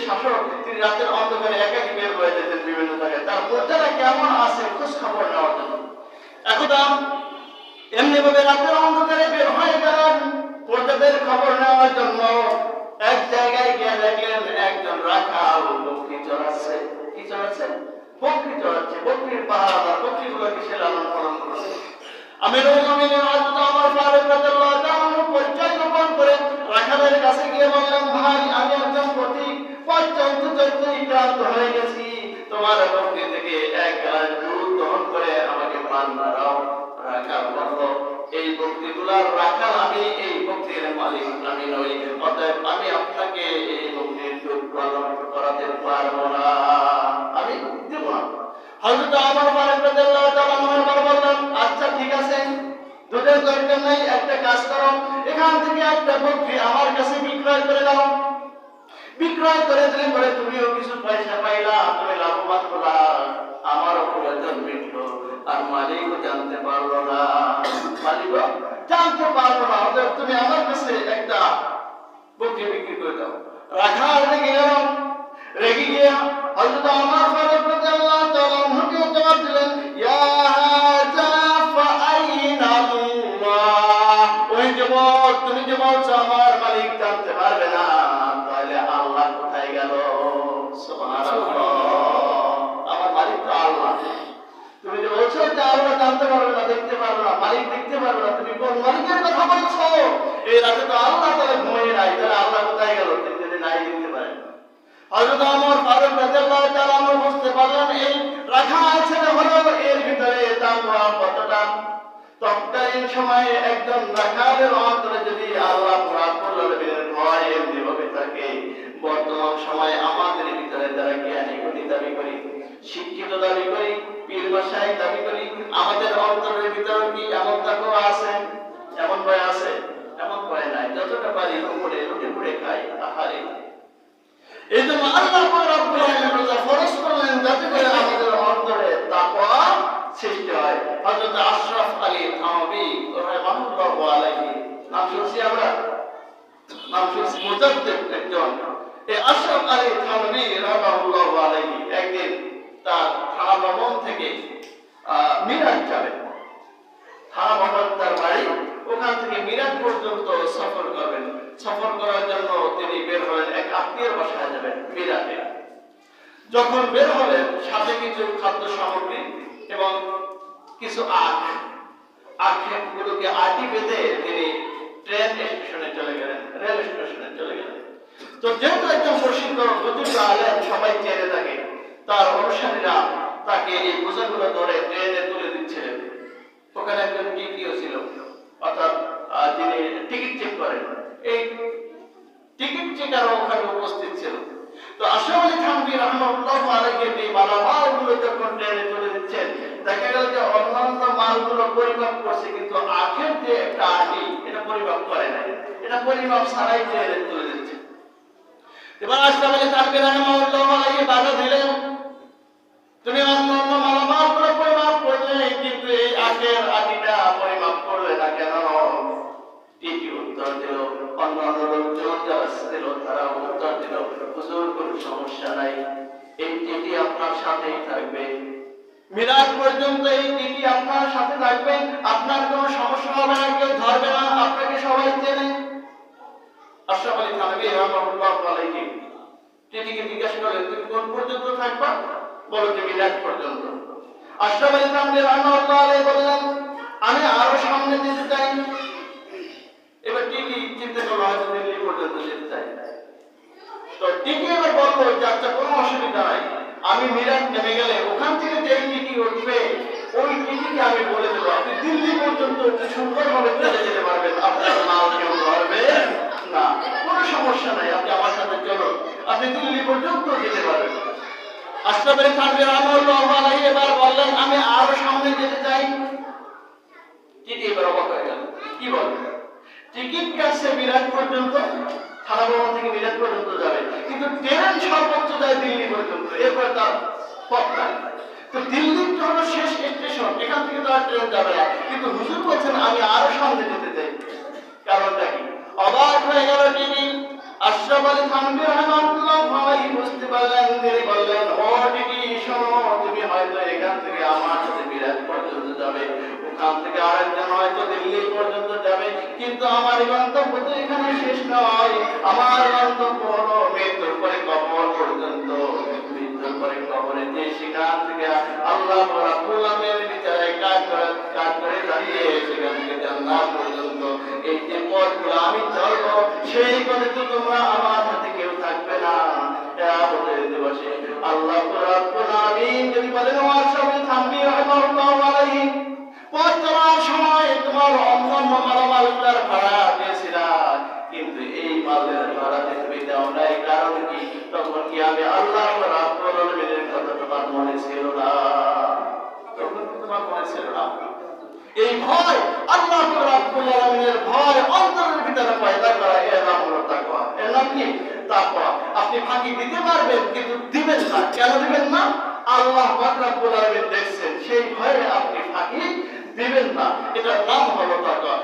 শাসক, তিনি রাতের অন্ধকারে একাকি বের হয়ে যেতেন বিভিন্ন জায়গায় তার প্রজারা কেমন আছে খোঁজ খবর নেওয়ার জন্য। একদা এমনি ভাবে রাতের অন্ধকারে বের হয়ে গেলেন প্রজাদের খবর নেওয়ার জন্য। এক জায়গায় গিয়ে দেখলেন একজন রাখাল বকরি চড়াচ্ছে। কি চড়াচ্ছে? বকরি চড়াচ্ছে। বকরির পাহারাদার, বকরিগুলোকে সে লালন পালন করছে। আমিরুল মুমিনিন হযরত ওমর ফারুক রাদিয়াল্লাহু তাআলা পরিচয় গোপন করে রাখালের কাছে গিয়ে বললেন, ভাই আমি একজন পথিক, পথ চলতে চলতে ক্লান্ত হয়ে গেছি, তোমার বকরি থেকে এক গ্লাস দুধ দহন করে আমাকে পান করাও। রাখাল বলল, এই বকরিগুলার রাখাল আমি, এই বকরির মালিক আমি নই, অতএব আমি আপনাকে এই বকরির দুধ পালন করাতে পারবো না, আমি দেব না। হযরত ওমর ফারুক রাদিয়াল্লাহু তাআলা বললেন, আচ্ছা ঠিক আছে, দুধের দরকার নাই, একটা কাজ করো, এখান থেকে একটা বকরি আমার কাছে বিক্রয় করে দাও। বিক্রয় করে দিলে পরে তুমিও কিছু পয়সা পাইলা, তুমি লাভবান হলা, আমারও প্রয়োজন মিটলো, আর মালিকও জানতে পারলো না, মালিকও জানতে পারলো না, অতএব তুমি আমার কাছে একটা বকরি বিক্রি করে দাও। রাখাল রেগে গেল। রেগে গিয়ে হযরত ওমর ফারুক রাদিয়াল্লাহু তাআলা আনহুকে জবাব দিলেন, ইয়া হাযা ফাআইনা আল্লাহ, ওই যুবক তুমি যে বলছো আমার মালিক জানতে পারবে না, তাহলে আল্লাহ কোথায় গেল? সুবহানাল্লাহ, আমার মালিক তো আল্লাহ। তুমি যে বলছো যে আল্লাহ জানতে পারবে না, দেখতে পারবে না, মালিক দেখতে পারবে না, তুমি কোন মালিকের কথা বলছো? এই রাতে তো আল্লাহ তাহলে ঘুমিয়ে নাই, তাহলে আল্লাহ কোথায় গেল? তিনি যদি নাই দেখতে পারেন। হযরত ওমর ফারুক রাদিয়াল্লাহু তাআলা বুঝতে পারলেন এই রাখাল ছেলে হলো, এর ভিতরে তাকওয়া কতটা। তৎকালীন সময়ে একজন রাখালের অন্তরে যদি আল্লাহ রাব্বুল আলামিনের ভয় এমনি ভাবে থাকে, বর্তমান সময়ে আমাদের ভিতরে যারা জ্ঞানী গুণী দাবি করি, শিক্ষিত দাবি করি, পীর মাশায়েখ দাবি করি, আমাদের অন্তরের ভিতরে কি এমন তাকওয়া আছে? এমন ভয় আছে? এমন ভয় নাই, যতটা পারি উপরে লুটে পুড়ে খাই। আহারে, এই জন্য আল্লাহ রাব্বুল আলামিন ফরজ করলেন যাতে করে আমাদের অন্তরে তাকওয়া সৃষ্টি হয়। হযরত আশরাফ আলী থানভী রাহমাতুল্লাহি আলাইহি নাম শুনছি আমরা, নাম শুনছি, মুজাদ্দিদ একজন। এই আশরাফ আলী থানভী রাহমাতুল্লাহি আলাইহি একদিন তার থানা ভবন থেকে মিরাজ যাবেন। থানা ভবন তার বাড়ি, ওখান থেকে মিরাজ পর্যন্ত সফর করবেন। সফর করার জন্য তিনি বের হলেন, এক আত্মীয়ের বাসায় যাবেন মিরাজে। যখন বের হলেন সাথে কিছু খাদ্য সামগ্রী এবং কিছু আখগুলোকে আটি বেঁধে তিনি ট্রেন স্টেশনে চলে গেলেন, রেল স্টেশনে চলে গেলেন। তো যেহেতু একজন প্রসিদ্ধ বুজুর্গ আলেম, সবাই চেনে থাকে, তার অনুসারীরা তাকে এই বোঝাগুলো ধরে ট্রেনে তুলে দিচ্ছিলেন। ওখানে একজন টিকিও ছিল, অর্থাৎ যিনি টিকিট চেক করেন, এই টিকিট চেকার ওখানে উপস্থিত ছিল। তো আশরাফ আলী থানভী রাহমাতুল্লাহি আলাইহি এই মালামালগুলো যখন ট্রেনে তুলে দিচ্ছেন, দেখা গেল যে অন্যান্য মালগুলো পরিমাপ করছে, কিন্তু আখের যে একটা আটি এটা পরিমাপ করে নাই, এটা পরিমাপ ছাড়াই ট্রেনে তুলে দিচ্ছে। এবার আশরাফ আলী থানভী রাহমাতুল্লাহি আলাইহি বাধা দিলেন, তুমি অন্যান্য মালামালগুলো পরিমাপ করলে, কিন্তু এই আখের আটিটা পরিমাপ করলে না কেন? টিকি উত্তর দিল, অন্যান্য লোকজন যারা ছিল তারা উত্তর দিল, হুজুর কোনো সমস্যা নাই, এই টিকি আপনার সাথেই থাকবে, মিরাজ পর্যন্ত এই টিকি আপনার সাথে থাকবে, আপনার কোনো সমস্যা হবে না, কেউ ধরবে না, আপনাকে সবাই চেনে। আশরাফ আলী থানভী রাহমাতুল্লাহি আলাইহি টিকিকে জিজ্ঞাসা করলেন, তুমি কোন পর্যন্ত থাকবা? বলো যে মিরাজ পর্যন্ত। আশরাফ আলী থানভী রাহমাতুল্লাহি আলাইহি বললেন, আমি আরো সামনে যেতে চাই। এবার টিকি চিন্তা করলো হয়তো দিল্লি পর্যন্ত যেতে চাই। তো টিকি এবার বললো যে আচ্ছা কোনো অসুবিধা নাই, আমি মিরাজ নেমে গেলে ওখান থেকে যে টিকি উঠবে ওই টিকিকে আমি বলে দেবো, আপনি দিল্লি পর্যন্ত সুন্দরভাবে চলে যেতে পারবেন, আপনার মাল কেউ ধরবে না, কোনো সমস্যা নাই, আপনি আমার সাথে চলুন, আপনি দিল্লি পর্যন্ত যেতে পারবেন। আশরাফ আলী থানভী রাহমাতুল্লাহি আলাইহি এবার বললেন, আমি আরো সামনে যেতে চাই। টিকি এবার অবাক হয়ে গেল, কি বলবেন? টিকিট কাটছে মিরাজ পর্যন্ত, থানা ভবন থেকে মিরাজ পর্যন্ত যাবে, কিন্তু ট্রেন সর্বোচ্চ যায় দিল্লি পর্যন্ত, এরপর তার পথ নাই। তো দিল্লির জন্য শেষ স্টেশন, এখান থেকে তো আর ট্রেন যাবে না, কিন্তু হুজুর বলছেন আমি আরো সামনে যেতে চাই। কারণটা কি? অবাক হয়ে গেল টিকি। আশরাফ আলী থানভী রাহমাতুল্লাহ ভাই বুঝতে পারলেন, তিনি বললেন, ও টিটি শোনো, তুমি হয়তো এখান থেকে আমার সাথে বিরাট পর্যন্ত যাবে, ওখান থেকে আরেকজন হয়তো দিল্লি পর্যন্ত যাবে, কিন্তু আমার গন্তব্য তো এখানে শেষ নয়। আমার গন্তব্য হলো মৃত্যুর পরে কবর পর্যন্ত। মৃত্যুর পরে কবরে যে সেখান থেকে আল্লাহ রাব্বুল আলামিনের বিচারে কাজ করে দাঁড়িয়ে সেখান থেকে জান্নাত পর্যন্ত এই যে পথগুলো আমি চলবো, সেই পথে তো তোমরা আমার সাথে কেউ থাকবে না। কিয়ামতের দিবসে আল্লাহ রাব্বুল আলামিন যদি বলেন, ওয়াশরাফ থানভী রাহমাতুল্লাহি আলাইহি, পথ চলার সময় তোমার অন্যান্য মালামালগুলোর ভাড়া দিয়েছিলা, কিন্তু এই মালের ভাড়াতে তুমি দাও নাই, কারণ কি? তখন কি আমি আল্লাহ রাব্বুল আলামিনের কথা তোমার মনে ছিল না? তখন তোমার মনে ছিল না? এই ভয়, আল্লাহ রাব্বুল আলামিনের ভয় অন্তরের ভিতরে পয়দা করা, এর নাম হলো তাকওয়া। এর নাম কি? তাকওয়া। আপনি ফাঁকি দিতে পারবেন, কিন্তু দিবেন না। কেন দিবেন না? আল্লাহ রাব্বুল আলামিন দেখছেন, সেই ভয়ে আপনি ফাঁকি দিবেন না। এটার নাম হলো তাকওয়া।